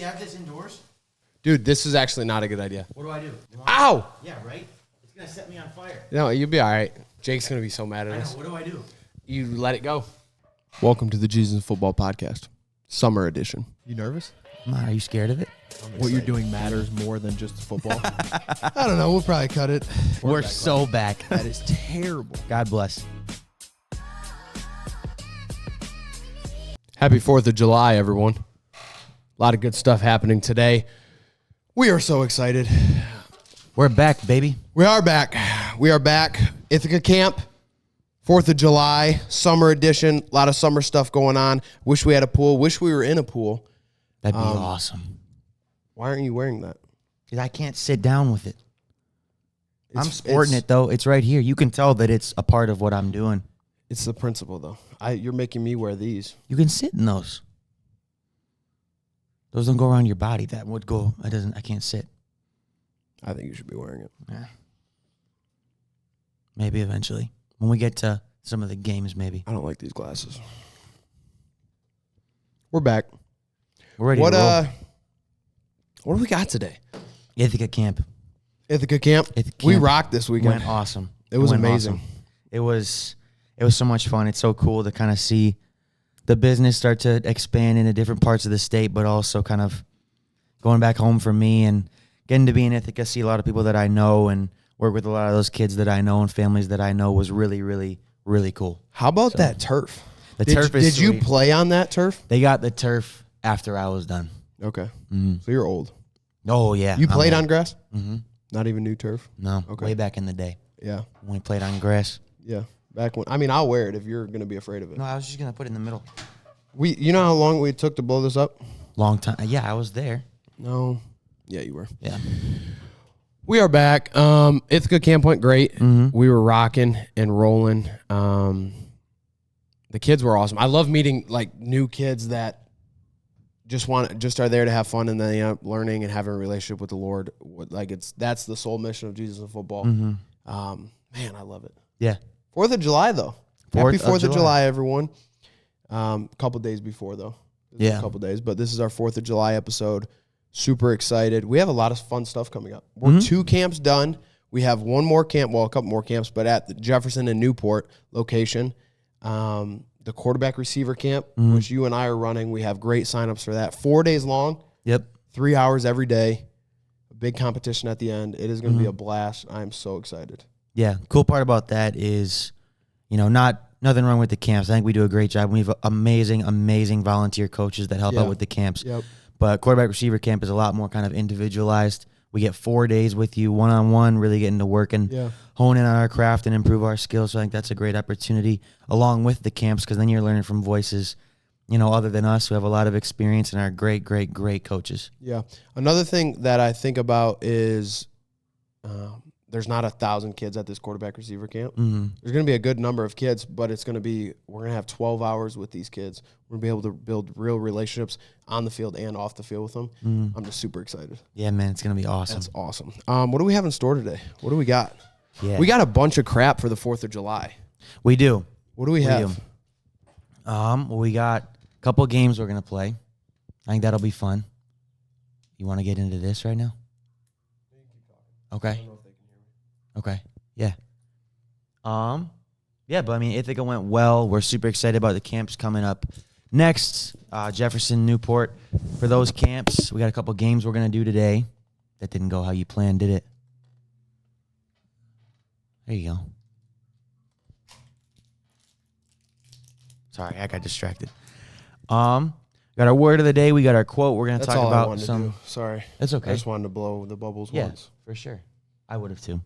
we have this indoors? Dude, this is actually not a good idea. What do I do? Ow! Yeah, right? It's going to set me on fire. No, you'll be all right. Jake's going to be so mad at I know. us. What do I do? You let it go. Welcome to the Jesus Football Podcast, Summer Edition. You nervous? Are you scared of it? What you're doing matters more than just football. I don't know. We'll probably cut it. We're so back. That is terrible. God bless. Happy 4th of July, everyone. A lot of good stuff happening today. We are so excited. We're back, baby. We are back. We are back. Ithaca Camp, 4th of July, Summer Edition. A lot of summer stuff going on. Wish we had a pool. Wish we were in a pool. That'd be awesome. Why aren't you wearing that? Because I can't sit down with it. I'm It's- sporting it's- it, though. It's right here. You can tell that it's a part of what I'm doing. It's the principle, though. You're making me wear these. You can sit in those. Those don't go around your body. That would go. I can't sit. I think you should be wearing it. Yeah. Maybe eventually. When we get to some of the games, maybe. I don't like these glasses. We're back. We're ready What to roll. What do we got today? Ithaca Camp. Ithaca Camp. Ithaca We Camp rocked this weekend. went awesome. It was went amazing. awesome. It was so much fun. It's so cool to kind of see the business start to expand into different parts of the state, but also kind of going back home for me and getting to be in Ithaca, see a lot of people that I know and work with a lot of those kids that I know and families that I know was really, really, really cool. How about that turf? The turf is Did you sweet. play on that turf? They got the turf after I was done. Okay. Mhm. So you're old. Oh, yeah. You played on grass? Mm-hmm. Not even new turf? No, Okay. way back in the day Yeah. when we played on grass. Yeah. Back when. I mean, I'll wear it if you're going to be afraid of it. No, I was just going to put it in the middle. You know how long we took to blow this up? Long time. Yeah, I was there. No. Yeah, you were. Yeah. We are back. Ithaca Camp went great. Mhm. We were rocking and rolling. The kids were awesome. I love meeting like new kids that just are there to have fun and then learning and having a relationship with the Lord. That's the sole mission of Jesus and football. Mm-hmm. Man, I love it. Yeah. 4th of July though. Happy 4th of July, everyone. A couple days before though. Yeah. A couple days, but this is our 4th of July episode. Super excited. We have a lot of fun stuff coming up. We're 2 camps done. We have one more camp, well, a couple more camps, but at the Jefferson and Newport location. The quarterback receiver camp, which you and I are running. We have great signups for that. 4 days long. Yep. 3 hours every day. A big competition at the end. It is going to be a blast. I'm so excited. Yeah. Cool part about that is, nothing wrong with the camps. I think we do a great job. We have amazing, amazing volunteer coaches that help out with the camps. Yep. But quarterback receiver camp is a lot more kind of individualized. We get 4 days with you one-on-one, really getting to work and hone in on our craft and improve our skills. So I think that's a great opportunity along with the camps because then you're learning from voices, other than us who have a lot of experience and are great, great, great coaches. Yeah. Another thing that I think about is there's not 1,000 kids at this quarterback receiver camp. Mm-hmm. There's going to be a good number of kids, but we're going to have 12 hours with these kids. We're going to be able to build real relationships on the field and off the field with them. Mm-hmm. I'm just super excited. Yeah, man, it's going to be awesome. That's awesome. What do we have in store today? What do we got? Yeah. We got a bunch of crap for the 4th of July. We do. What do we have? We got a couple of games we're going to play. I think that'll be fun. You want to get into this right now? Okay. Okay. Yeah. Yeah, but I mean, Ithaca went well. We're super excited about the camps coming up next. Jefferson, Newport. For those camps, we got a couple games we're going to do today. That didn't go how you planned, did it? There you go. Sorry, I got distracted. Got our word of the day. We got our quote. We're going to That's talk all I about wanted some. to do. Sorry. That's okay. I just wanted to blow the bubbles once. For sure. I would have too.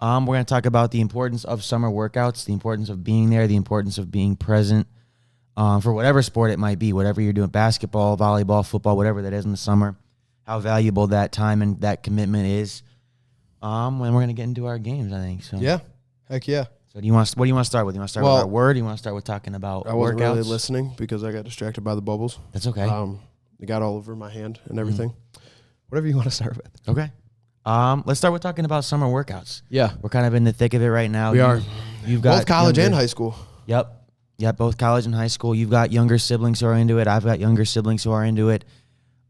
We're going to talk about the importance of summer workouts, the importance of being there, the importance of being present for whatever sport it might be, whatever you're doing, basketball, volleyball, football, whatever that is in the summer, how valuable that time and that commitment is. When we're going to get into our games, I think. So Yeah. Heck yeah. So what do you want to start with? You want to start with our word? Do you want to start with talking about I wasn't workouts? really listening because I got distracted by the bubbles. That's okay. It got all over my hand and everything. Whatever you want to start with. Okay. Let's start with talking about summer workouts. Yeah. We're kind of in the thick of it right now. We are. You've got both college and high school. Yep, both college and high school. You've got younger siblings who are into it. I've got younger siblings who are into it.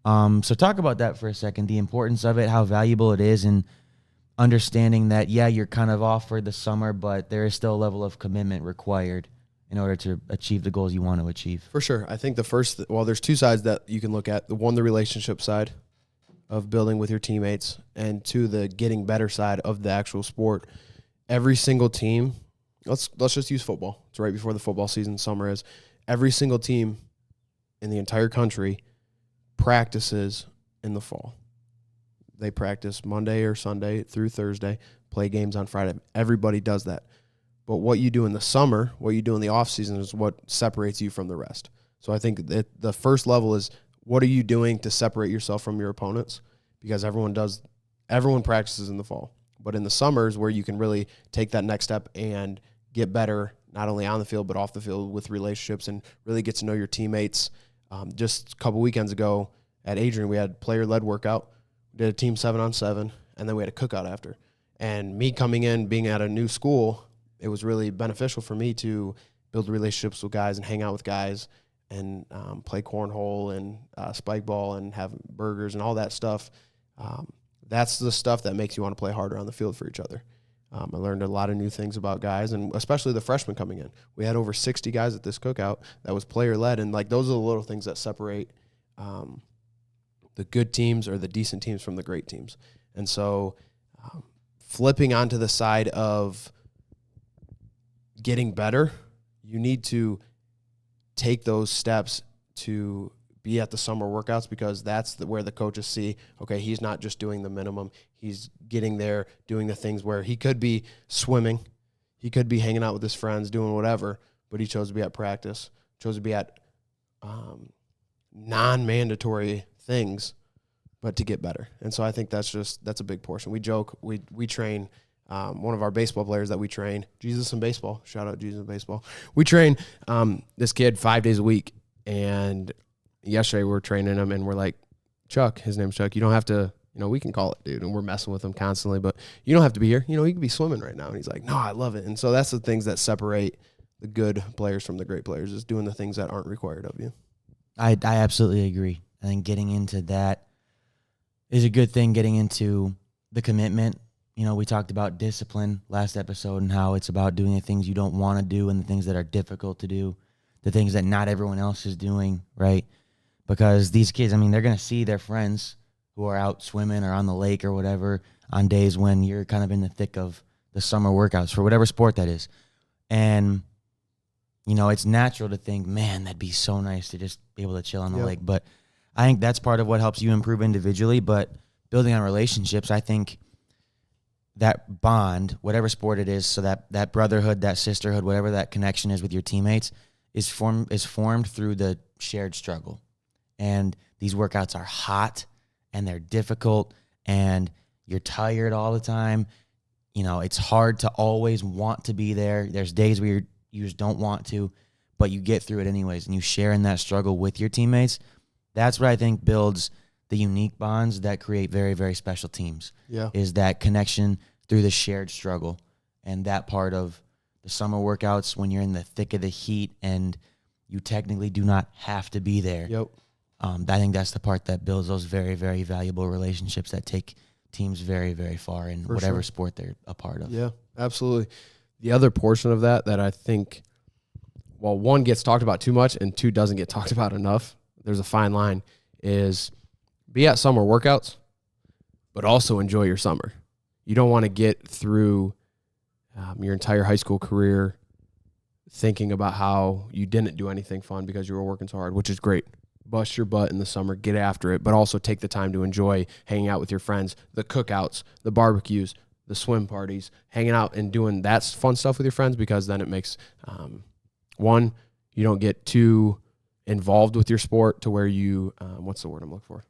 So talk about that for a second, the importance of it, how valuable it is, and understanding that, yeah, you're kind of off for the summer, but there is still a level of commitment required in order to achieve the goals you want to achieve. For sure. I think there's two sides that you can look at. The relationship side of building with your teammates, and two, the getting better side of the actual sport. Every single team, let's just use football. It's right before the football season, summer is. Every single team in the entire country practices in the fall. They practice Monday or Sunday through Thursday, play games on Friday. Everybody does that. But what you do in the summer, what you do in the off season is what separates you from the rest. So I think that the first level is, what are you doing to separate yourself from your opponents? Because everyone practices in the fall. But in the summers where you can really take that next step and get better, not only on the field but off the field with relationships, and really get to know your teammates. Just a couple weekends ago at Adrian, we had player-led workout. We did a team 7-on-7, and then we had a cookout after. And me coming in, being at a new school, it was really beneficial for me to build relationships with guys and hang out with guys and play cornhole and spike ball and have burgers and all that stuff. That's the stuff that makes you want to play harder on the field for each other. I learned a lot of new things about guys, and especially the freshmen coming in. We had over 60 guys at this cookout that was player-led, and like those are the little things that separate the good teams or the decent teams from the great teams. And so flipping onto the side of getting better, you need to take those steps to be at the summer workouts, because that's where the coaches see, okay, he's not just doing the minimum. He's getting there, doing the things where he could be swimming, he could be hanging out with his friends, doing whatever, but he chose to be at practice, chose to be at non-mandatory things, but to get better. And so I think that's a big portion. We joke, we train one of our baseball players that we train, Jesus in Baseball, shout out Jesus in Baseball. We train this kid 5 days a week, and yesterday we were training him, and we're like, Chuck, his name's Chuck, you don't have to, we can call it, dude, and we're messing with him constantly, but you don't have to be here. You could be swimming right now. And he's like, no, I love it. And so that's the things that separate the good players from the great players, is doing the things that aren't required of you. I absolutely agree. I think getting into that is a good thing, getting into the commitment. We talked about discipline last episode and how it's about doing the things you don't want to do and the things that are difficult to do, the things that not everyone else is doing, right? Because these kids, they're going to see their friends who are out swimming or on the lake or whatever on days when you're kind of in the thick of the summer workouts for whatever sport that is. And, it's natural to think, man, that'd be so nice to just be able to chill on the lake. But I think that's part of what helps you improve individually. But building on relationships, I think that bond, whatever sport it is, so that brotherhood, that sisterhood, whatever that connection is with your teammates, is formed through the shared struggle. And these workouts are hot, and they're difficult, and you're tired all the time. It's hard to always want to be there. There's days where you just don't want to, but you get through it anyways, and you share in that struggle with your teammates. That's what I think builds the unique bonds that create very, very special teams. Yeah. Is that connection through the shared struggle. And that part of the summer workouts, when you're in the thick of the heat and you technically do not have to be there. Yep. I think that's the part that builds those very, very valuable relationships that take teams very, very far in whatever sport they're a part of. Yeah, absolutely. The other portion of that I think, one gets talked about too much and two doesn't get talked about enough, there's a fine line, is be at summer workouts, but also enjoy your summer. You don't want to get through your entire high school career thinking about how you didn't do anything fun because you were working so hard, which is great. Bust your butt in the summer, get after it, but also take the time to enjoy hanging out with your friends, the cookouts, the barbecues, the swim parties, hanging out and doing that fun stuff with your friends, because then it makes, one, you don't get too involved with your sport to where you, what's the word I'm looking for?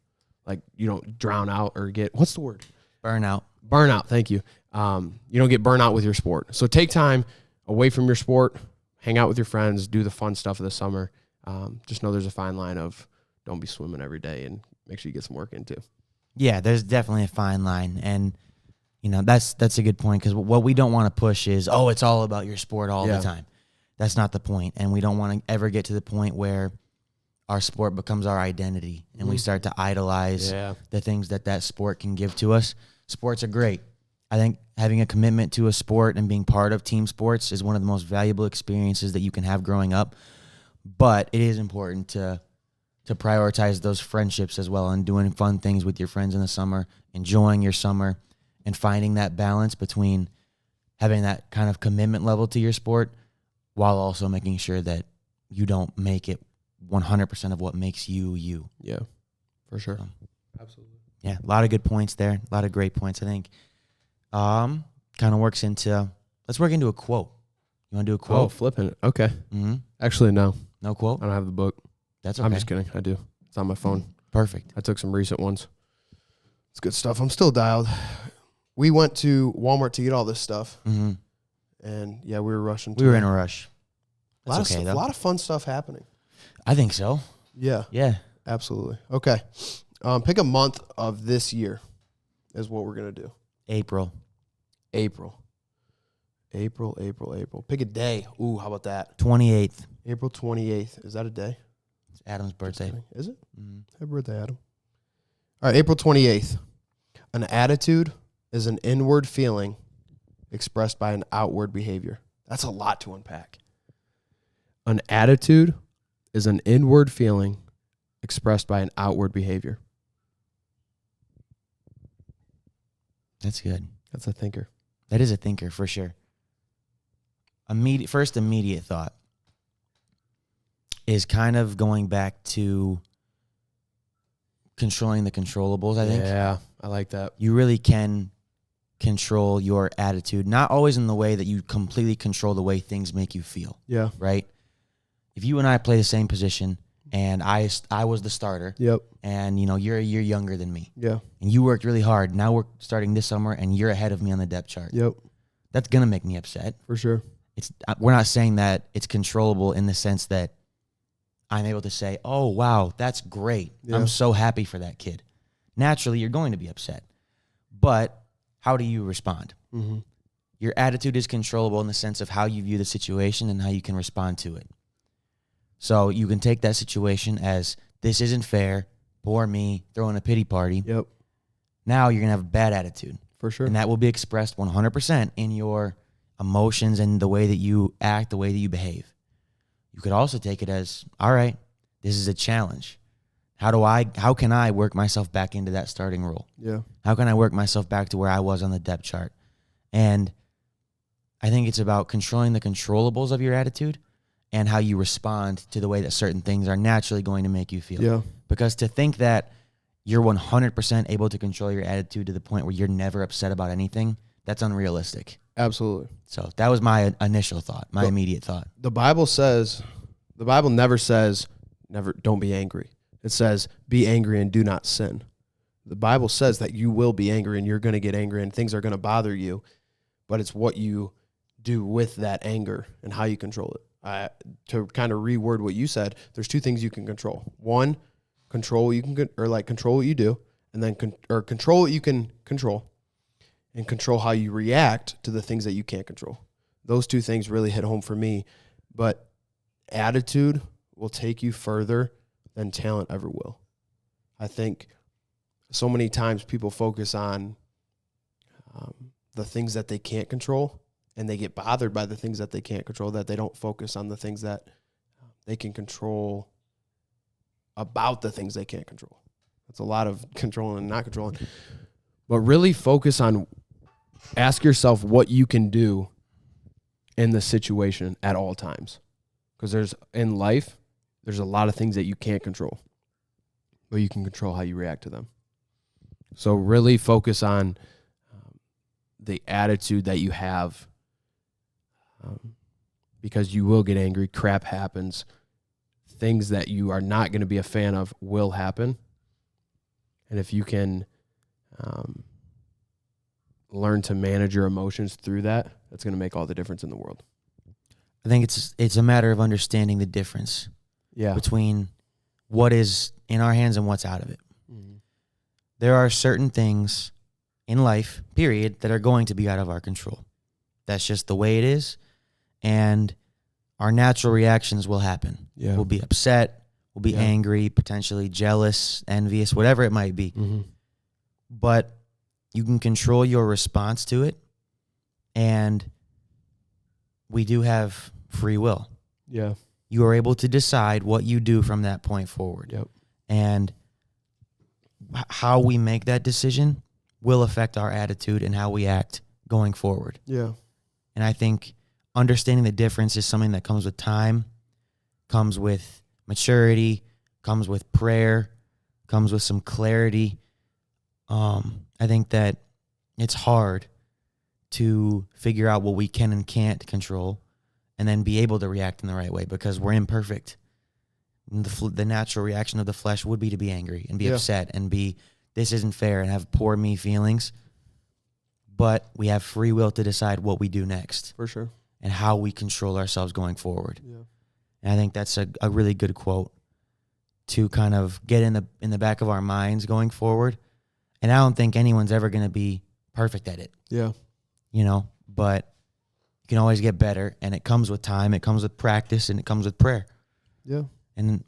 Like you don't drown out or get, what's the word? Burnout, thank you. You don't get burnout with your sport. So take time away from your sport, hang out with your friends, do the fun stuff of the summer. Just know there's a fine line of don't be swimming every day, and make sure you get some work in too. Yeah, there's definitely a fine line. And, that's a good point, because what we don't want to push is, it's all about your sport all the time. That's not the point. And we don't want to ever get to the point where our sport becomes our identity, and we start to idolize the things that sport can give to us. Sports are great. I think having a commitment to a sport and being part of team sports is one of the most valuable experiences that you can have growing up. But it is important to prioritize those friendships as well, and doing fun things with your friends in the summer, enjoying your summer, and finding that balance between having that kind of commitment level to your sport while also making sure that you don't make it 100% of what makes you you. Yeah, for sure. Absolutely. Yeah, a lot of good points there. A lot of great points, I think. Kind of works into, let's work into a quote. You want to do a quote? Oh, flipping it. Okay. Mm-hmm. Actually, no. No quote? I don't have the book. That's okay. I'm just kidding. I do. It's on my phone. Perfect. I took some recent ones. It's good stuff. I'm still dialed. We went to Walmart to get all this stuff, Mm-hmm. and yeah, we were rushing. We were in a rush. a lot That's of okay, a though. lot of fun stuff happening. I think so. Yeah, Yeah. absolutely. Okay, pick a month of this year is what we're gonna do. April. April. Pick a day. Ooh, how about that? 28th. April 28th. Is that a day? It's Adam's birthday. Is it? Mm-hmm. Happy birthday, Adam. All right, April 28th. An attitude is an inward feeling expressed by an outward behavior. That's a lot to unpack. An attitude is an inward feeling expressed by an outward behavior. That's good. That's a thinker. That is a thinker for sure. First immediate thought is kind of going back to controlling the controllables, I think. Yeah, I like that. You really can control your attitude, not always in the way that you completely control the way things make you feel, Yeah. right? If you and I play the same position and I was the starter, Yep. and you're a year younger than me, Yeah. and you worked really hard, now we're starting this summer and you're ahead of me on the depth chart. Yep. That's going to make me upset. For sure. We're not saying that it's controllable in the sense that I'm able to say, oh, wow, that's great. Yeah. I'm so happy for that kid. Naturally, you're going to be upset. But how do you respond? Mm-hmm. Your attitude is controllable in the sense of how you view the situation and how you can respond to it. So you can take that situation as, this isn't fair, poor me, throwing a pity party. Yep. Now you're going to have a bad attitude. For sure. And that will be expressed 100% in your emotions and the way that you act, the way that you behave. You could also take it as, all right, this is a challenge. How can I work myself back into that starting role? Yeah. How can I work myself back to where I was on the depth chart? And I think it's about controlling the controllables of your attitude and how you respond to the way that certain things are naturally going to make you feel. Yeah. Because to think that you're 100% able to control your attitude to the point where you're never upset about anything, that's unrealistic. Absolutely. So that was my initial thought, my immediate thought. The Bible never says, don't be angry. It says, be angry and do not sin. The Bible says that you will be angry and you're going to get angry and things are going to bother you, but it's what you do with that anger and how you control it. To kind of reword what you said, there's two things you can control. One, control what you can, control what you do, and then control what you can control, and control how you react to the things that you can't control. Those two things really hit home for me. But attitude will take you further than talent ever will. I think so many times people focus on the things that they can't control, and they get bothered by the things that they can't control, that they don't focus on the things that they can control about the things they can't control. That's a lot of controlling and not controlling. But really focus on, ask yourself what you can do in the situation at all times. Because in life, there's a lot of things that you can't control, but you can control how you react to them. So really focus on the attitude that you have, because you will get angry. Crap happens. Things that you are not going to be a fan of will happen. And if you can learn to manage your emotions through that, that's going to make all the difference in the world. I think it's a matter of understanding the difference between what is in our hands and what's out of it. Mm-hmm. There are certain things in life, period, that are going to be out of our control. That's just the way it is, and our natural reactions will happen. Yeah. We'll be upset, We'll be Yeah. angry, potentially jealous, envious, whatever it might be. Mm-hmm. But you can control your response to it, and we do have free will. Yeah. You are able to decide what you do from that point forward. Yep. And how we make that decision will affect our attitude and how we act going forward. Yeah. And I think understanding the difference is something that comes with time, comes with maturity, comes with prayer, comes with some clarity. I think that it's hard to figure out what we can and can't control and then be able to react in the right way because we're imperfect. And the natural reaction of the flesh would be to be angry and be upset and be, this isn't fair, and have poor me feelings. But we have free will to decide what we do next. For sure. And how we control ourselves going forward. Yeah. And I think that's a really good quote to kind of get in the back of our minds going forward. And I don't think anyone's ever going to be perfect at it. Yeah. But you can always get better, and it comes with time, it comes with practice, and it comes with prayer. Yeah. And,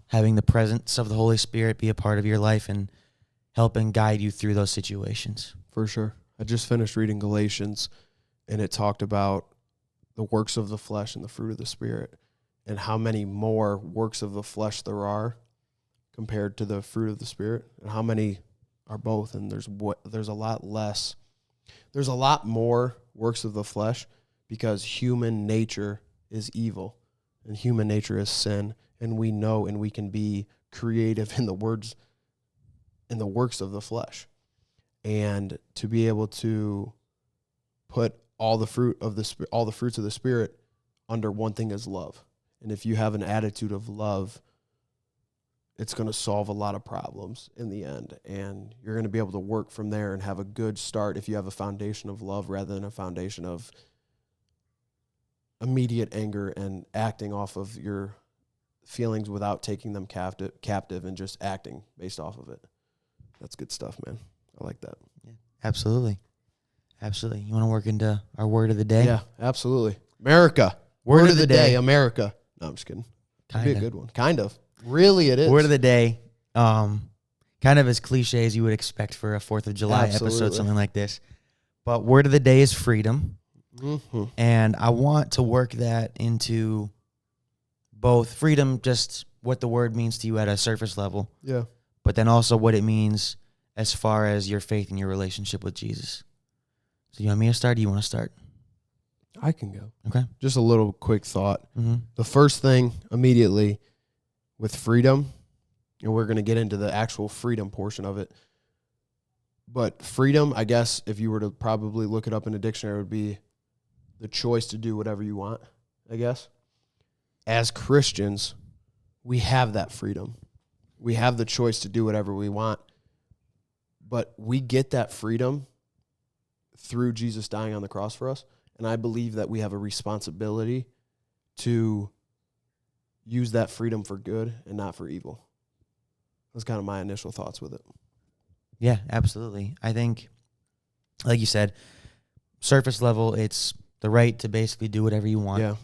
having the presence of the Holy Spirit be a part of your life and help and guide you through those situations. For sure. I just finished reading Galatians, and it talked about the works of the flesh and the fruit of the Spirit, and how many more works of the flesh there are compared to the fruit of the Spirit, and how many are both. And there's a lot less. There's a lot more works of the flesh because human nature is evil, and human nature is sin, and we know and we can be creative in the works of the flesh. And to be able to put all the fruits of the Spirit under one thing is love. And if you have an attitude of love, it's going to solve a lot of problems in the end. And you're going to be able to work from there and have a good start if you have a foundation of love rather than a foundation of immediate anger and acting off of your feelings without taking them captive and just acting based off of it. That's good stuff, man. I like that. Yeah, absolutely. Absolutely. You want to work into our word of the day? Yeah, absolutely. America. Word of the day. America. No, I'm just kidding. It'd be a Kinda. good one. Kind of. Really, it is. Word of the day. Kind of as cliche as you would expect for a 4th of July Absolutely. episode, something like this. But word of the day is freedom. Mm-hmm. And I want to work that into both freedom, just what the word means to you at a surface level, Yeah. but then also what it means as far as your faith and your relationship with Jesus. So you want me to start? Or do you want to start? I can go. Okay. Just a little quick thought. Mm-hmm. The first thing immediately with freedom, and we're going to get into the actual freedom portion of it, but freedom, I guess, if you were to probably look it up in a dictionary, would be the choice to do whatever you want, I guess. As Christians, we have that freedom. We have the choice to do whatever we want, but we get that freedom through Jesus dying on the cross for us, and I believe that we have a responsibility to use that freedom for good and not for evil. That's kind of my initial thoughts with it. Yeah, absolutely. I think, like you said, surface level, it's the right to basically do whatever you want. Yeah.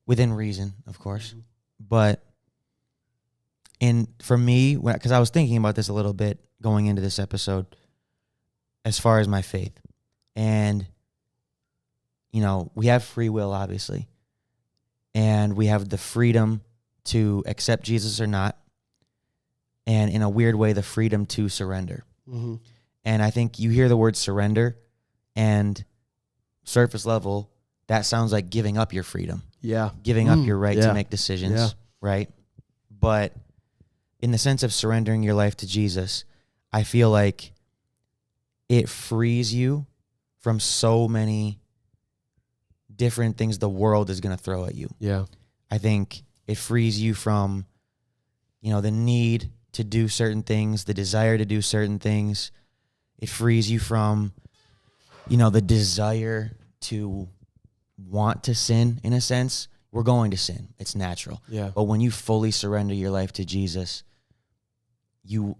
Within reason, of course. But for me, because I was thinking about this a little bit going into this episode, as far as my faith. And, we have free will, obviously. And we have the freedom to accept Jesus or not. And in a weird way, the freedom to surrender. Mm-hmm. And I think you hear the word surrender, and surface level, that sounds like giving up your freedom. Yeah. Giving up your right yeah. to make decisions, Yeah. right? But in the sense of surrendering your life to Jesus, I feel like it frees you from so many different things the world is going to throw at you. Yeah. I think it frees you from, the need to do certain things, the desire to do certain things. It frees you from, the desire to want to sin, in a sense. We're going to sin. It's natural. Yeah. But when you fully surrender your life to Jesus, you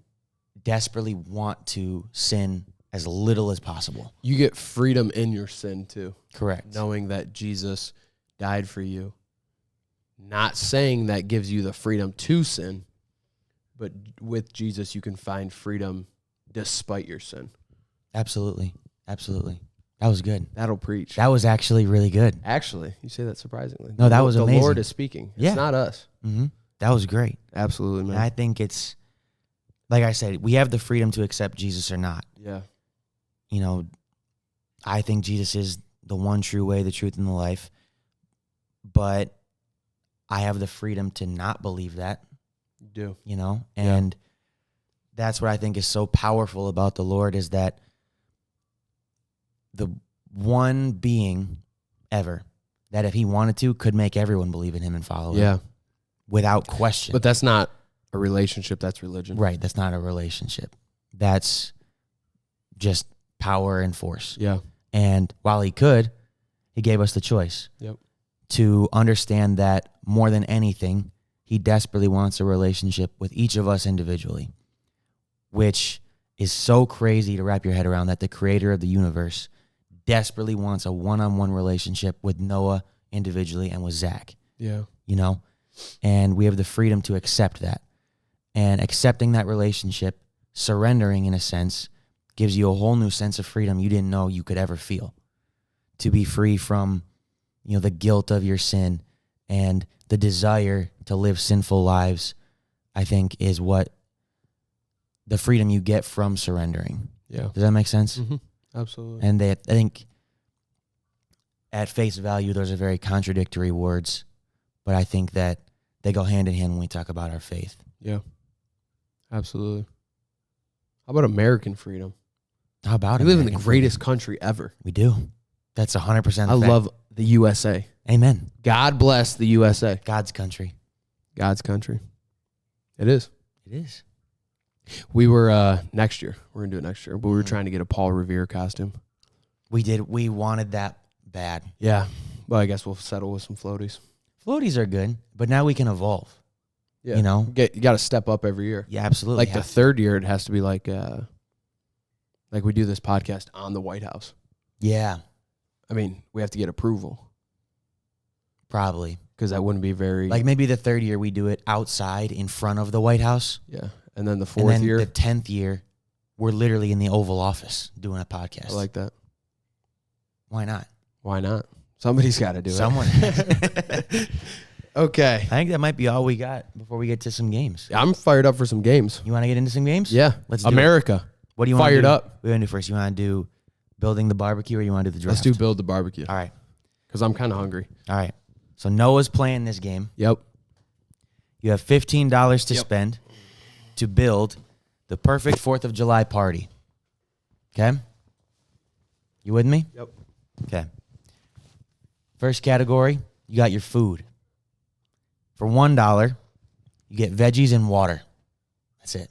desperately want to sin as little as possible. You get freedom in your sin too. Correct. Knowing that Jesus died for you. Not saying that gives you the freedom to sin, but with Jesus, you can find freedom despite your sin. Absolutely. Absolutely. That was good. That'll preach. That was actually really good. Actually, you say that surprisingly. No, that was the amazing. Lord is speaking. It's Yeah. not us. Mm-hmm. That was great. Absolutely, man. And I think it's, like I said, we have the freedom to accept Jesus or not. Yeah. You know, I think Jesus is the one true way, the truth, and the life. But I have the freedom to not believe that, You do. you know? And that's what I think is so powerful about the Lord is that the one being ever that if he wanted to could make everyone believe in him and follow him. Yeah. Without question. But that's not a relationship. That's religion. Right. That's not a relationship. That's just power and force. Yeah. And while he could, he gave us the choice to understand that more than anything, he desperately wants a relationship with each of us individually, which is so crazy to wrap your head around that the creator of the universe desperately wants a one-on-one relationship with Noah individually and with Zach, Yeah. you know? And we have the freedom to accept that. And accepting that relationship, surrendering in a sense, gives you a whole new sense of freedom you didn't know you could ever feel. To be free from, you know, the guilt of your sin and the desire to live sinful lives, I think is what the freedom you get from surrendering. Yeah. Does that make sense? Mm-hmm. Absolutely. And I think at face value, those are very contradictory words, but I think that they go hand in hand when we talk about our faith. Yeah. Absolutely. How about American freedom? How about it? We live in the greatest country ever. We do. That's 100%. I love the USA. Amen. God bless the USA. God's country. God's country. It is. It is. We were next year. We're gonna do it next year, but we were trying to get a Paul Revere costume. We did. We wanted that bad. Yeah. Well, I guess we'll settle with some floaties. Floaties are good, but now we can evolve. Yeah. You know? You got to step up every year. Yeah, absolutely. Like the third year, it has to be like we do this podcast on the White House. Yeah, I mean, we have to get approval probably. because that wouldn't be very Like maybe the third year we do it outside in front of the White House. yeah. And then the And fourth then year, the 10th year, we're literally in the Oval Office doing a podcast. I like that. Why not? Why not? Somebody's got to do Someone. it. Okay. I think that might be all we got before we get to some games. I'm fired up for some games. You want to get into some games? Yeah. Let's do it. America. What do you want to Fired do? up. What do you want to do first? You want to do building the barbecue or you want to do the draft? Let's do build the barbecue All right. because I'm kind of hungry. All right. So Noah's playing this game. Yep. You have $15 to Yep. spend to build the perfect 4th of July party. Okay? You with me? Yep. Okay. First category, you got your food. For $1, you get veggies and water. That's it.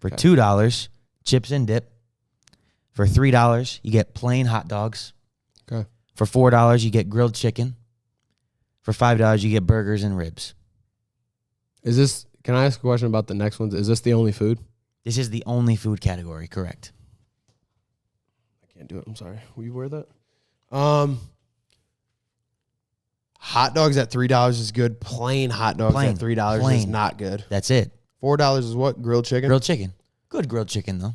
For Okay. $2, chips and dip. For $3, you get plain hot dogs. Okay. For $4, you get grilled chicken. For $5, you get burgers and ribs. Is this? Can I ask a question about the next ones? Is this the only food? This is the only food category, correct? I can't do it. I'm sorry. Will you wear that? Hot dogs at $3 is good. Plain hot dogs Plain. at $3 is Plain. not good. That's it. $4 is what? Grilled chicken. Grilled chicken. Good grilled chicken, though.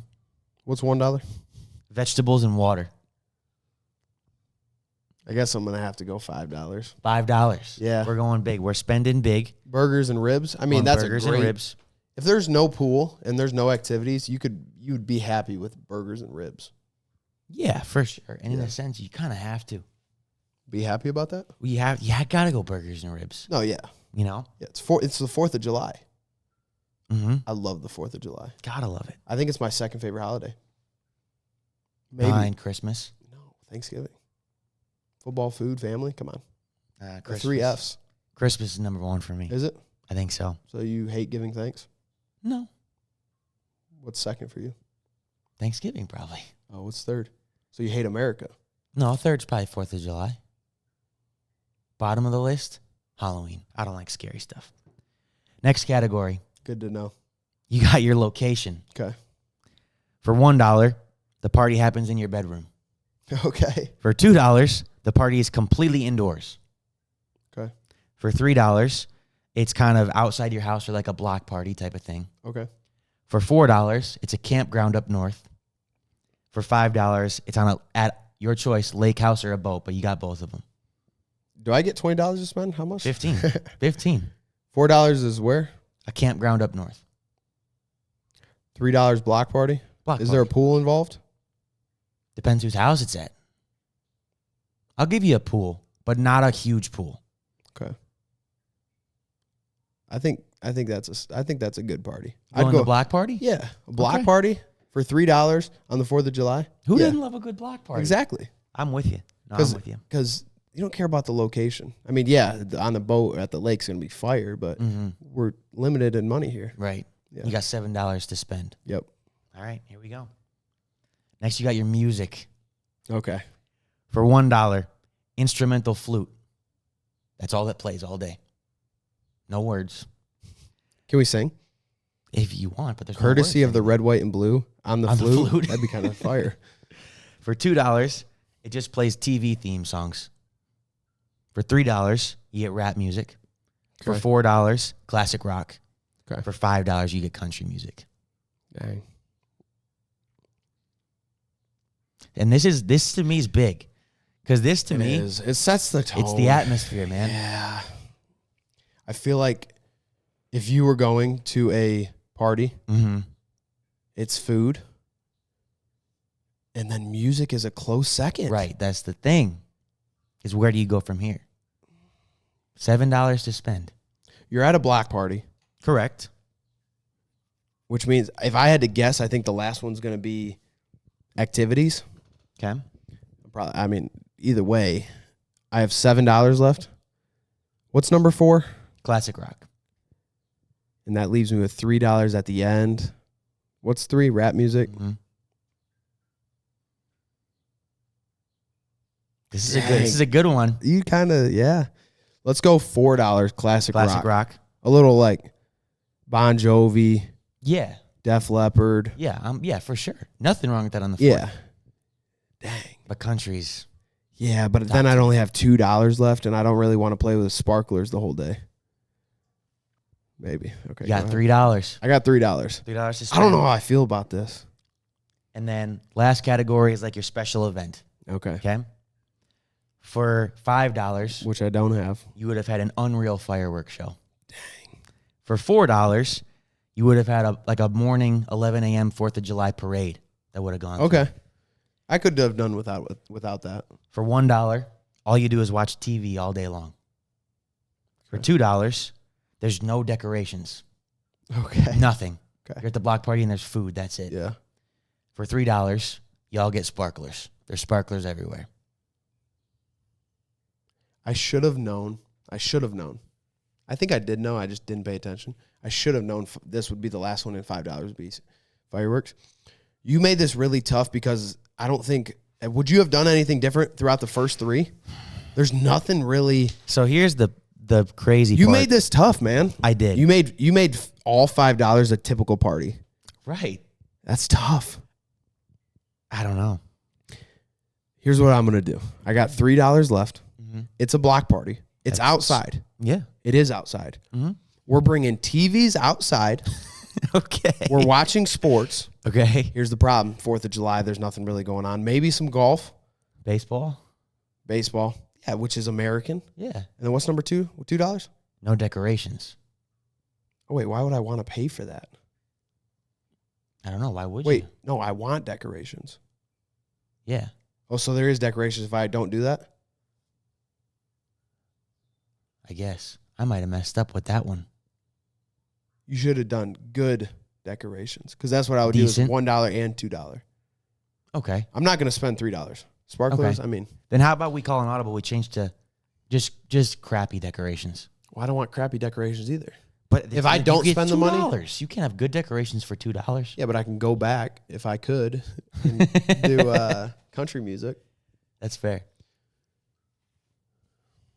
What's $1? Vegetables and water. I guess I'm gonna have to go $5. $5. Yeah. We're going big. We're spending big. Burgers and ribs. I mean, on that's burgers a great. and ribs. If there's no pool and there's no activities, you'd be happy with burgers and ribs. Yeah, for sure. And in Yeah. a sense, you kind of have to. Be happy about that? You gotta go burgers and ribs. No, yeah. You know? Yeah, it's the 4th of July. Mm-hmm. I love the 4th of July. Gotta love it. I think it's my second favorite holiday. Maybe. Mine, Christmas. No, Thanksgiving. Football, food, family. Come on. The Christmas. 3 F's. Christmas is number one for me. Is it? I think so. So you hate giving thanks? No. What's second for you? Thanksgiving, probably. Oh, what's third? So you hate America. No, third's probably 4th of July. Bottom of the list, Halloween. I don't like scary stuff. Next category, Good to know. you got your location. Okay. For $1, the party happens in your bedroom. Okay. For $2, the party is completely indoors. Okay. For $3, it's kind of outside your house or like a block party type of thing. Okay. For $4, it's a campground up north. For $5, it's on at your choice, lake house or a boat, but you got both of them. Do I get $20 to spend? How much? 15. 15. $4 is where? A campground up north. $3 block party. Block Is there a party. pool involved? Depends whose house it's at. I'll give you a pool, but not a huge pool. Okay. I think that's a good party. Going to block party? Yeah, a block Okay. party for $3 on the 4th of July. Who Yeah, doesn't love a good block party? exactly. I'm with you. No, I'm with you. Because you don't care about the location. I mean, yeah, on the boat or at the lake's gonna be fire, but we're limited in money here. Right. Yeah. You got $7 to spend. Yep. All right, here we go. Next, you got your music. Okay. For $1, instrumental flute. That's all that plays all day. No words. Can we sing? If you want, but there's Courtesy no of words the red, white, and blue on the On the flute. flute. That'd be kind of fire. For $2, it just plays TV theme songs. For $3, you get rap music. For Okay. $4, classic rock. Okay. For $5, you get country music. Dang. And this to me is big. Because this to me, It sets the tone. it's the atmosphere, man. Yeah. I feel like if you were going to a party, Mm-hmm. it's food, and then music is a close second. Right, that's the thing. Is where do you go from here? $7 to spend. You're at a block party, Correct. which means if I had to guess, I think the last one's going to be activities. Okay. Probably. I mean, either way, I have $7 left. What's number 4? Classic rock. And that leaves me with $3 at the end. What's 3? Rap music. Mhm. This Dang. is a good one. You kind of, yeah. Let's go $4. Classic Classic rock. A little like Bon Jovi, Yeah. Def Leppard. Yeah. Yeah, for sure. Nothing wrong with that on the floor. Yeah. Dang. But countries. Yeah, but then I'd only have $2 left, and I don't really want to play with sparklers the whole day. Maybe. Okay. You got go ahead. $3. I got $3. $3 to spend. I don't know how I feel about this. And then last category is like your special event. Okay. Okay. For $5, Which I don't have. you would have had an unreal fireworks show. Dang. For $4, you would have had a morning 11 a.m. 4th of July parade that would have gone. Okay. I could have done without that. For $1, all you do is watch TV all day long. For $2, there's no decorations. Okay. Nothing. Okay. You're at the block party and there's food. That's it. Yeah. For $3, y'all get sparklers. There's sparklers everywhere. I should have known. I think I did know. I just didn't pay attention. I should have known this would be the last one, and $5 would be fireworks. You made this really tough because I don't think. Would you have done anything different throughout the first 3? There's nothing really. So here's the crazy You part. made this tough, man. I did. You made all $5 a typical party. Right. That's tough. I don't know. Here's what I'm gonna do. I got $3 left. Mhm. It's a block party. It's That's- outside. Yeah. It is outside. Mhm. We're bringing TVs outside. Okay. We're watching sports. Okay. Here's the problem. 4th of July, there's nothing really going on. Maybe some golf, Baseball. baseball. Yeah, which is American. Yeah. And then what's number 2? $2? No decorations. Oh, wait, why would I want to pay for that? I don't know. Why would Wait, you? no, I want decorations. Yeah. Oh, so there is decorations if I don't do that? I guess. I might have messed up with that one. You should have done good decorations because that's what I would Decent. do is $1 and $2. Okay. I'm not going to spend $3. Sparklers, Okay. I mean, Then how about we call an audible? We change to just crappy decorations. well, I don't want crappy decorations either. But If I don't you get spend the money- $2. You can't have good decorations for $2. Yeah, but I can go back if I could and do country music. That's fair.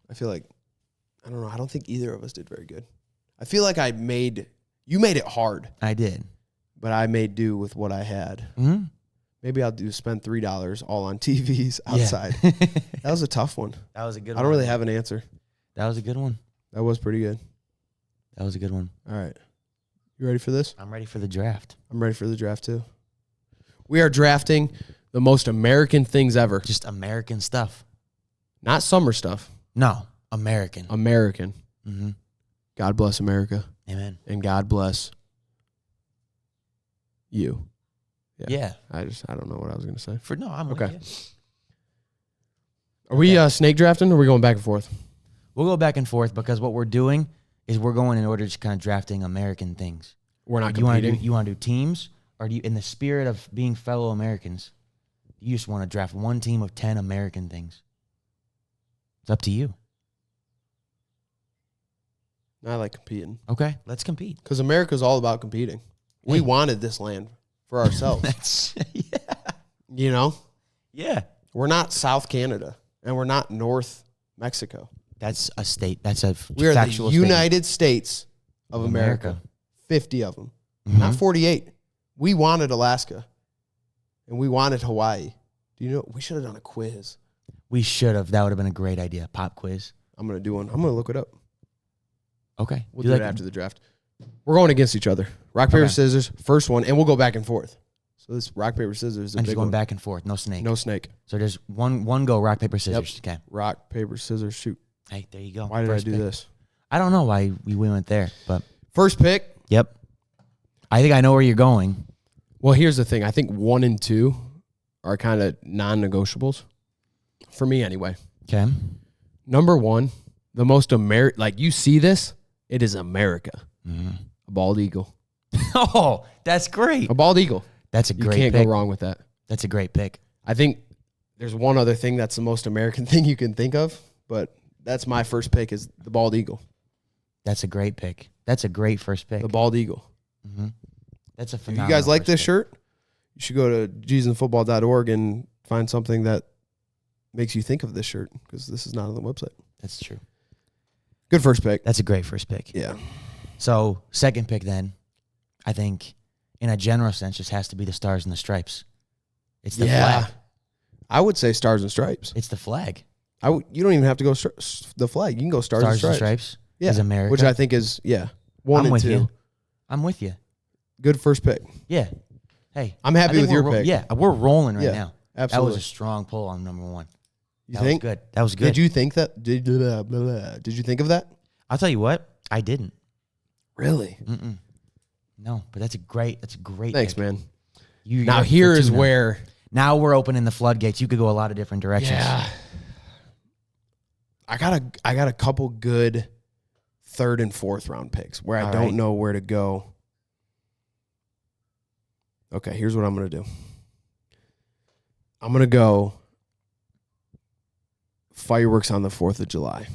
I feel like, I don't know. I don't think either of us did very good. I feel like you made it hard, I did. but I made do with what I had. Mm-hmm. Maybe I'll spend $3 all on TVs outside. Yeah. That was a tough one. That was a good one. I don't really have an answer. That was a good one. That was pretty good. That was a good one. All right. You ready for this? I'm ready for the draft. I'm ready for the draft, too. We are drafting the most American things ever. Just American stuff. Not summer stuff. No, American. American. Mm-hmm. God bless America. Amen. And God bless you. Yeah. I don't know what I was going to say. I'm Okay. with you. Are we snake drafting or are we going back and forth? We'll go back and forth because what we're doing is we're going in order to just kind of drafting American things. We're not You want competing. to do teams, or do you, in the spirit of being fellow Americans, you just want to draft one team of 10 American things? It's up to you. I like competing. Okay, let's compete. Because America's all about competing. We wanted this land for ourselves. That's You know? yeah. We're not South Canada, and we're not North Mexico. That's a state. That's a We are the factual statement. United States of America. 50 of them. Mhm. Not 48. We wanted Alaska, and we wanted Hawaii. Do you know? We should have done a quiz. We should have. That would have been a great idea. Pop quiz. I'm going to do one. I'm going to look it up. Okay. We'll do it after the draft. We're going against each other. Rock, paper, scissors. First one, and we'll go back and forth. So this rock, paper, scissors is a I'm big just going one. back and forth. No snake. No snake. So there's one go. Rock paper scissors. Okay. Rock, paper, scissors, shoot. Hey, there you go. Why did First I do pick. this? I don't know why we went there, but First pick. yep. I think I know where you're going. Well, here's the thing. I think 1 and 2 are kind of non-negotiables. For me, anyway. Okay. Number 1, the most American. Like, you see this? It is America. Mhm. A bald eagle. Oh, that's great. A bald eagle. That's a You great can't pick. go wrong with that. That's a great pick. I think there's one other thing that's the most American thing you can think of, but that's my first pick is the bald eagle. That's a great pick. That's a great first pick. The bald eagle. Mm-hmm. That's a If phenomenal. you guys like first this pick. shirt, you should go to Jesus'Football.org and find something that makes you think of this shirt because this is not on the website. That's true. Good first pick. That's a great first pick. Yeah. So second pick then, I think in a general sense just has to be the Stars and the Stripes. It's the flag. I would say Stars and Stripes. It's the flag. You don't even have to go the flag. You can go Stars and Stripes. Yeah. Is America. Which I think is, 1 I'm and with 2. you. I'm with you. Good first pick. Yeah. Hey. I'm happy I think with your we're pick. Yeah, we're rolling right Yeah, now. Absolutely. That was a strong pull on number 1. You That think? was good. That was good. Did you think that? Did you think of that? I'll tell you what. I didn't. Really? Mm-mm. No, but that's a great Thanks, pick. man. You're Now for here is 2-0. where Now we're opening the floodgates. You could go a lot of different directions. I got a couple good 3rd and 4th round picks where I All don't right. know where to go. Okay, here's what I'm going to do. I'm going to go fireworks on the 4th of July.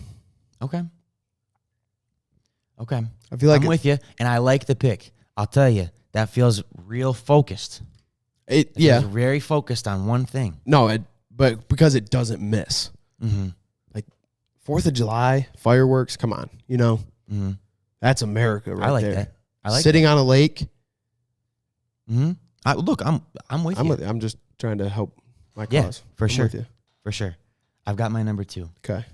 Okay. Okay. I feel like I'm with you, and I like the pick. I'll tell you, that feels real focused. it It feels very focused on one thing. No, but because it doesn't miss. Mm-hmm. 4th of July, fireworks, come on. You know, Mm-hmm. that's America right I like there. that. I like Sitting on a lake. Mm-hmm. Look, I'm with you. I'm just trying to help my Yeah, cause. for I'm sure. with you. For sure. I've got my number 2. Okay.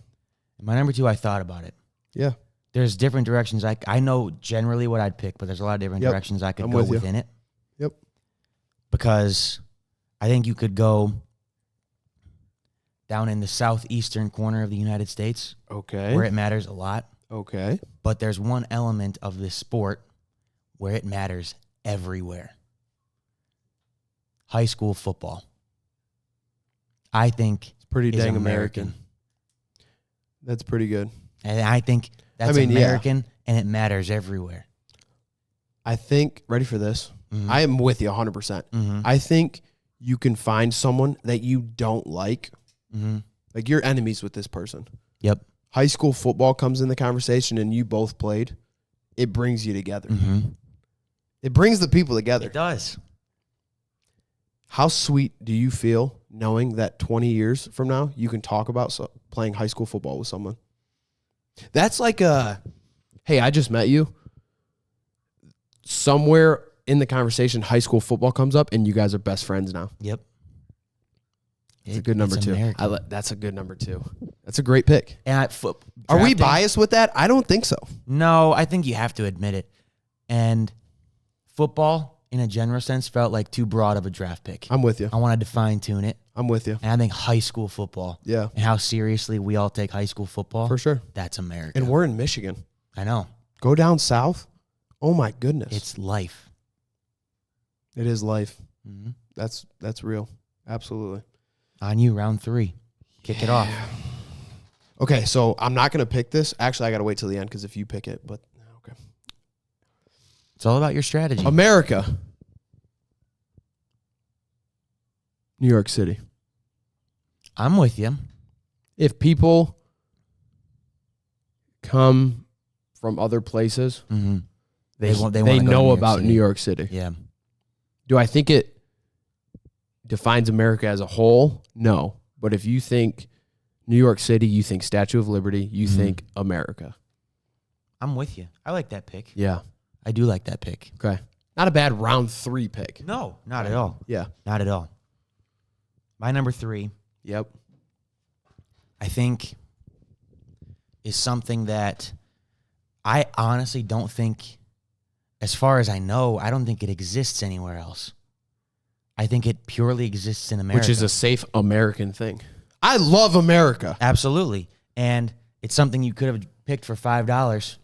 My number 2, I thought about it. Yeah. There's different directions. I know generally what I'd pick, but there's a lot of different Yep. directions I could I'm go with you. within it. Yep. Because I think you could go down in the southeastern corner of the United States Okay. where it matters a lot. Okay. But there's one element of this sport where it matters everywhere. High school football. I think It's pretty is dang American. American. That's pretty good. And I think that's yeah. American and it matters everywhere. I think, ready for this? Mhm. I am with you 100%. Mm-hmm. I think you can find someone that you don't like. Mm-hmm. Like you're enemies with this person. Yep. High school football comes in the conversation and you both played. It brings you together. Mm-hmm. It brings the people together. It does. How sweet do you feel knowing that 20 years from now you can talk about playing high school football with someone? That's like hey, I just met you. Somewhere in the conversation, high school football comes up and you guys are best friends now. Yep. It's a good number it's 2. American. That's a good number 2. That's a great pick. And Are we drafting- biased with that? I don't think so. No, I think you have to admit it. And football, in a general sense, felt like too broad of a draft pick. I'm with you. I wanted to fine tune it. I'm with you. And I think high school football, Yeah, and how seriously we all take high school football, for sure. that's America. And we're in Michigan. I know. Go down south. Oh my goodness. It's life. It is life. Mhm. That's real. Absolutely. On you, round 3. Kick it off. Okay, so I'm not going to pick this. Actually, I got to wait till the end because if you pick it, but okay. It's all about your strategy. America. New York City. I'm with you. If people come from other places, Mm-hmm. they wanna go to know New York about City. New York City. Yeah. Do I think it defines America as a whole? No. But if you think New York City, you think Statue of Liberty, you think America. I'm with you. I like that pick. Yeah. I do like that pick. Okay. Not a bad round 3 pick. No, not at all. Yeah. Not at all. My number 3, Yep. I think, is something that I honestly don't think, as far as I know, I don't think it exists anywhere else. I think it purely exists in America. Which is a safe American thing. I love America. Absolutely. And it's something you could have picked for $5.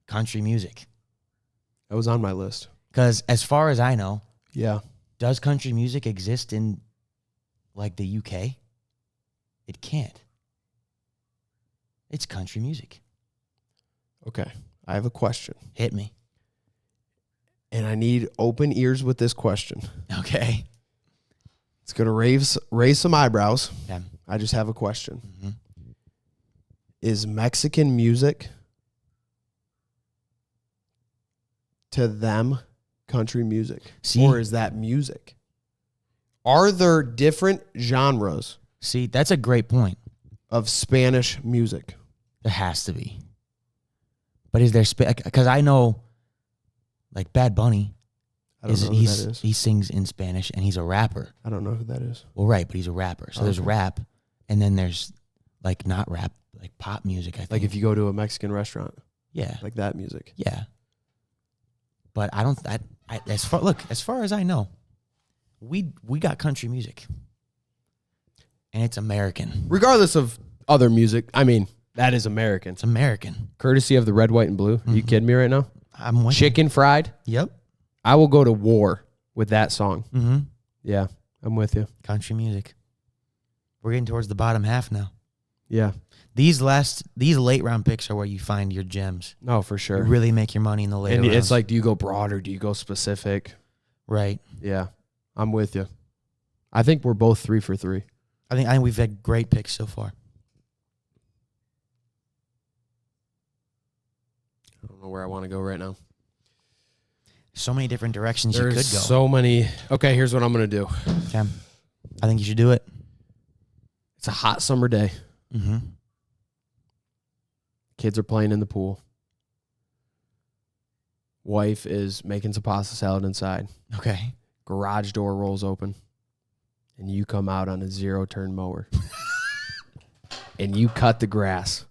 Country music. That was on my list. Because as far as I know, Yeah. does country music exist in, like, the UK? It can't. It's country music. Okay. I have a question. Hit me. And I need open ears with this question. Okay. It's going to raise some eyebrows. Yeah. I just have a question. Mm-hmm. Is Mexican music to them country music? See? Or is that music? Are there different genres See, that's a great point. of Spanish music? There has to be. But is there, because I know, like, Bad Bunny, I don't know who that is. he sings in Spanish and he's a rapper. I don't know who that is. Well, right, but he's a rapper. So there's Okay. rap, and then there's, like, not rap, like pop music, I think. Like if you go to a Mexican restaurant, Yeah. like that music. Yeah. But I don't, as far as I know, we got country music. And it's American. Regardless of other music, I mean, that is American. It's American. Courtesy of the red, white, and blue. Are you kidding me right now? I'm with Chicken fried. you. Yep. I will go to war with that song. Mm-hmm. Yeah, I'm with you. Country music. We're getting towards the bottom half now. Yeah, These late round picks are where you find your gems. no, for You sure. really make your money in the later And rounds. it's like, do you go broad or do you go specific? Right. Yeah, I'm with you. I think we're both 3 for 3. I think we've had great picks so far. I don't know where I want to go right now. So many different directions you There's could go. so many. Okay, here's what I'm going to do. Cam, I think you should do it. It's a hot summer day. Mm-hmm. Kids are playing in the pool. Wife is making some pasta salad inside. Okay. Garage door rolls open. And you come out on a 0-turn mower. And you cut the grass.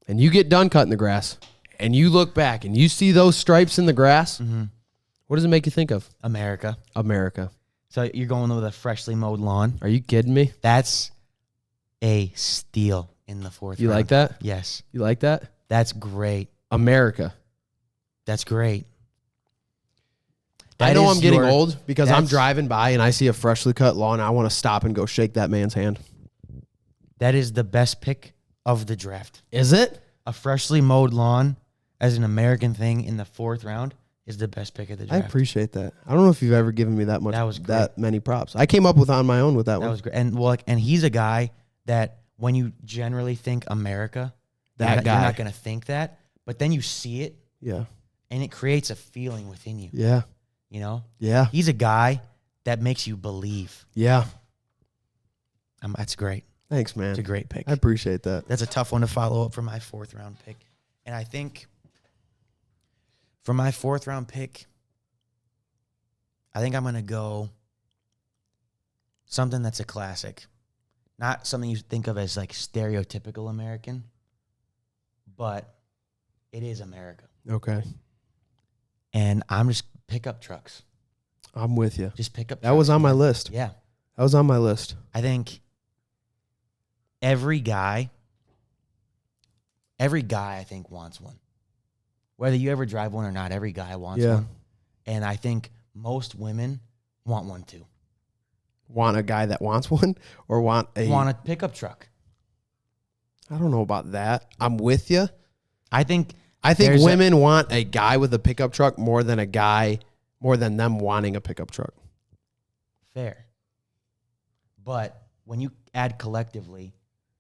And you get done cutting the grass. And you look back and you see those stripes in the grass. Mm-hmm. What does it make you think of? America. America. So you're going with a freshly mowed lawn. Are you kidding me? That's a steal in the fourth You round. like that? Yes. You like that? That's great. America. That's great. I That know is I'm getting your- old because I'm that's- driving by and I see a freshly cut lawn. I want to stop and go shake that man's hand. That is the best pick of the draft. Is it? A freshly mowed lawn as an American thing in the fourth round is the best pick of the I draft. appreciate that. I don't know if you've ever given me that much. That was great. that many props. I came up with on my own with that That one. was great. And and he's a guy that when you generally think America, That you're guy. not going to think that, but then you see it Yeah. and it creates a feeling within you. Yeah. You know, Yeah. he's a guy that makes you believe. Yeah. That's great. Thanks, man. It's a great pick. I appreciate that. That's a tough one to follow up for my fourth round pick. And I think for my fourth round pick, I think I'm going to go something that's a classic. Not something you think of as like stereotypical American, but it is America. Okay. And I'm just pickup trucks. I'm with you. Just pickup That was trucks, on my man. list. Yeah. That was on my list. I think every guy I think wants one. Whether you ever drive one or not, every guy wants one. And I think most women want one too. Want a guy that wants one or want Want a pickup truck. I don't know about that. I'm with you. I think women want a guy with a pickup truck more than them wanting a pickup truck. Fair. But when you add collectively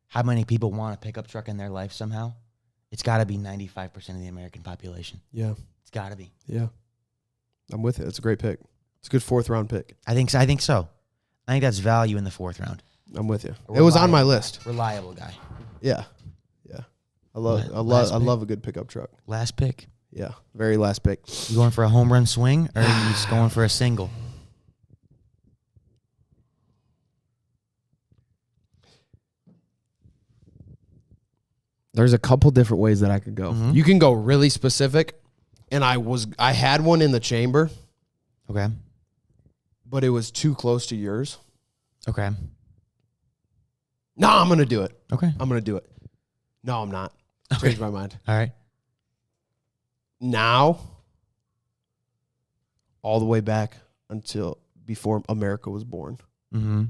how many people want a pickup truck in their life somehow, it's got to be 95% of the American population. Yeah. It's got to be. Yeah. I'm with it. It's a great pick. It's a good 4th round pick. I think so. I think that's value in the 4th round. I'm with you. It was on my list. Reliable guy. Yeah. Yeah. I love a good pickup truck. Last pick. Yeah. Very last pick. You going for a home run swing or are you just going for a single? There's a couple different ways that I could go. Mhm. You can go really specific, and I had one in the chamber, Okay. but it was too close to yours. Okay. No, I'm going to do it. Okay. I'm going to do it. No, I'm not. Okay. Changed my mind. All right. Now, all the way back until before America was born, Mm-hmm.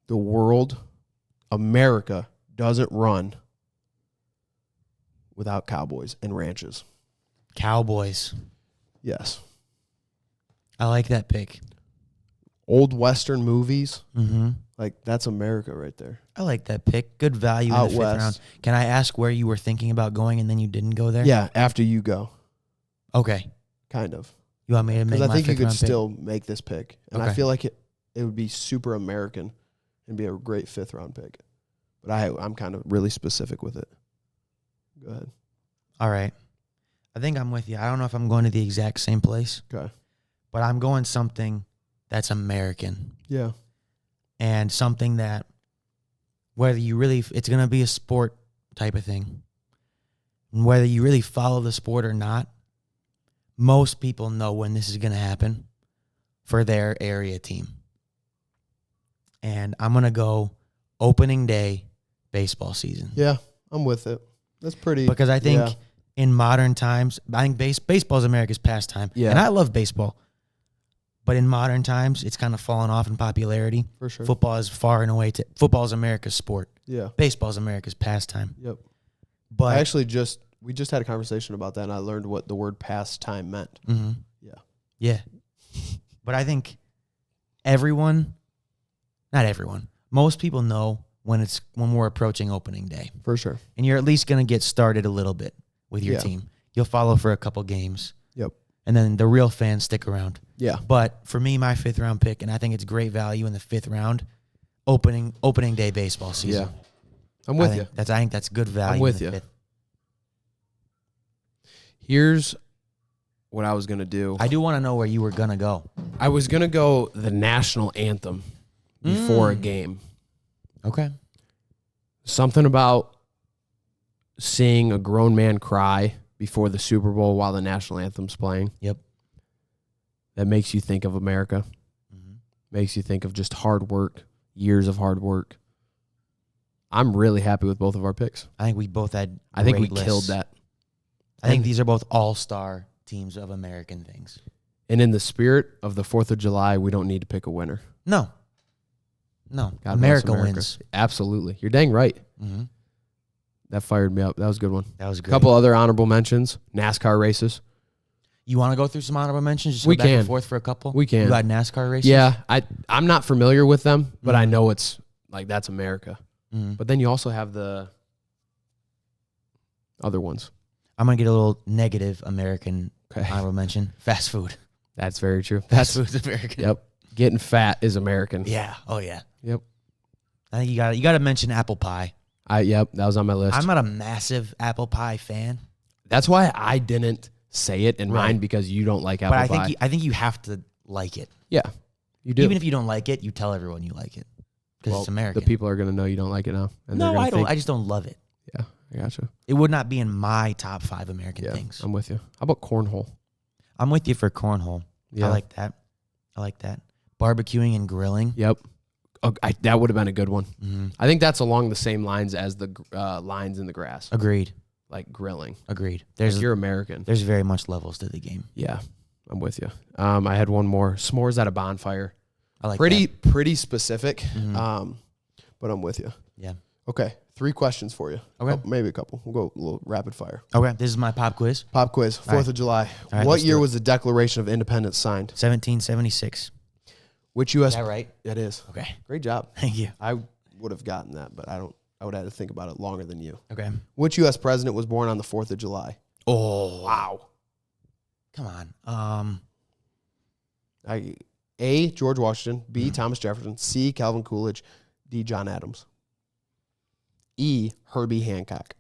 the world, America, doesn't run without cowboys and ranches. Cowboys. Yes. I like that pick. Old Western movies, Mm-hmm. like that's America right there. I like that pick. Good value Out in the 5th west. round. Can I ask where you were thinking about going and then you didn't go there? Yeah, after you go, Okay. kind of. You want me to make Because my I think you 5th could round pick? still make this pick. And I Okay. feel like it would be super American and be a great 5th round pick. But I'm kind of really specific with it. Go ahead. All right. I think I'm with you. I don't know if I'm going to the exact same place, Okay. but I'm going something that's American Yeah. and something that whether you really, it's going to be a sport type of thing. And whether you really follow the sport or not, most people know when this is going to happen for their area team. And I'm going to go opening day baseball season. Yeah, I'm with it. That's pretty. Because I think yeah. in modern times, I think baseball is America's pastime. Yeah. And I love baseball. But in modern times, it's kind of fallen off in popularity. For sure. Football is far and away football is America's sport. Yeah. Baseball is America's pastime. Yep. But I actually we just had a conversation about that, and I learned what the word pastime meant. mm-hmm. Yeah. Yeah. But I think not everyone, most people know when we're approaching opening day. For sure. And you're at least going to get started a little bit with your Yeah. team. You'll follow for a couple games. Yep. And then the real fans stick around. Yeah. But for me, my 5th round pick, and I think it's great value in the 5th round, opening day baseball season. Yeah. I'm with you. I think that's good value. I'm with in the you. 5th. Here's what I was going to do. I do want to know where you were gonna go. I was going to go the national anthem before a game. Okay. Something about seeing a grown man cry before the Super Bowl while the national anthem's playing. Yep. That makes you think of America. Mm-hmm. Makes you think of just hard work, years of hard work. I'm really happy with both of our picks. I think we both had. I think we great killed lists. that. I think these are both all-star teams of American things. And in the spirit of the 4th of July, we don't need to pick a winner. No. God bless America wins. Absolutely. You're dang right. Mm-hmm. That fired me up. That was a good one. That was A great. couple other honorable mentions. NASCAR races. You want to go through some honorable mentions? Just We go back can. and forth for a couple. We can. You got NASCAR races. Yeah, I'm not familiar with them, but I Mhm. know it's like that's America. Mhm. But then you also have the other ones. I'm gonna get a little negative American Okay. honorable mention. Fast food. That's very true. Fast food's American. Yep. Getting fat is American. Yeah. Oh yeah. Yep. I think you got to mention apple pie. Yep, that was on my list. I'm not a massive apple pie fan, That's why I didn't say it in Right. mine because you don't like apple but pie. I think you have to like it. Yeah. You do. Even if you don't like it, you tell everyone you like it because it's American. The people are going to know you don't like it now. And no, they're gonna I don't. think- I just don't love it. Yeah, I gotcha. It would not be in my top 5 American things. I'm with you. How about cornhole? I'm with you for cornhole. Yeah. I like that. Barbecuing and grilling. Yep. Oh, that would have been a good one. Mm-hmm. I think that's along the same lines as the lines in the grass, Agreed. like grilling. Agreed. Like you're American. There's very much levels to the game. Yeah, I'm with you. I had one more. S'mores at a bonfire. I like Pretty specific, Mhm. but I'm with you. Yeah. Okay, 3 questions for you. Okay. Oh, maybe a couple. We'll go a little rapid fire. Okay, this is my pop quiz. Pop quiz, 4th of July. right, What let's year do it. was the Declaration of Independence signed? 1776. Which U.S. Is that right? It is. Okay. Great job. Thank you. I would have gotten that, but I would have had to think about it longer than you. Okay. Which U.S. president was born on the 4th of July? Oh. Wow. Come on. A. George Washington. B. Thomas Jefferson. C. Calvin Coolidge. D. John Adams. E. Herbie Hancock.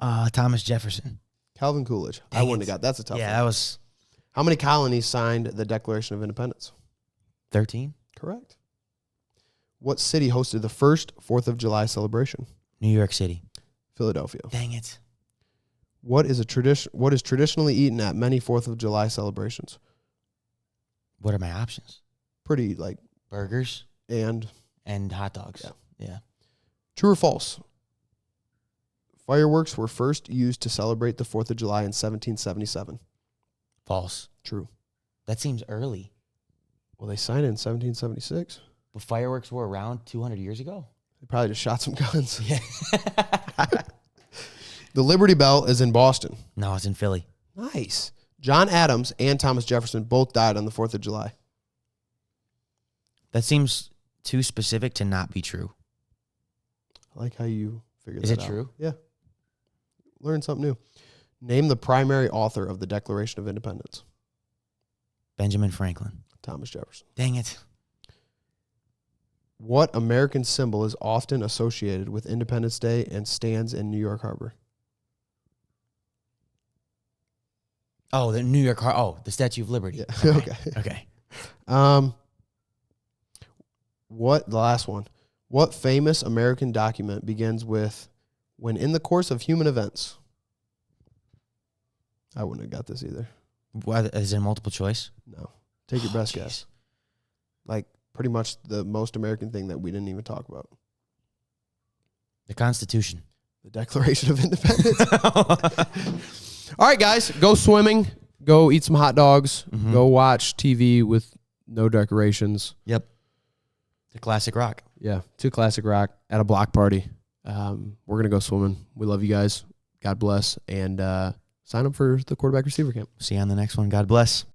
Thomas Jefferson. Calvin Coolidge. I Dang wouldn't it. have got. That's a tough Yeah, one. that was How many colonies signed the Declaration of Independence? 13. Correct. What city hosted the first 4th of July celebration? New York City. Philadelphia. Dang it. What is traditionally eaten at many 4th of July celebrations? What are my options? Pretty like Burgers and and hot dogs. Yeah. true or false? Fireworks were first used to celebrate the 4th of July in 1777. False. True. That seems early. Well, they signed it in 1776. But fireworks were around 200 years ago. They probably just shot some guns. Yeah. The Liberty Bell is in Boston. No, it's in Philly. Nice. John Adams and Thomas Jefferson both died on the 4th of July. That seems too specific to not be true. I like how you figured Is that it out. true? Yeah. Learn something new. Name the primary author of the Declaration of Independence. Benjamin Franklin. Thomas Jefferson. Dang it. What American symbol is often associated with Independence Day and stands in New York Harbor? Oh, the New York. The Statue of Liberty. Yeah. Okay. Okay. The last one. What famous American document begins with, when in the course of human events? I wouldn't have got this either. What, is it multiple choice? No. Take your best Jeez. guess. Like pretty much the most American thing that we didn't even talk about. The Constitution. The Declaration of Independence. All right, guys. Go swimming. Go eat some hot dogs. Mhm. Go watch TV with no decorations. Yep. The classic rock. Yeah, to Classic Rock at a block party. We're going to go swimming. We love you guys. God bless. And sign up for the quarterback receiver camp. See you on the next one. God bless.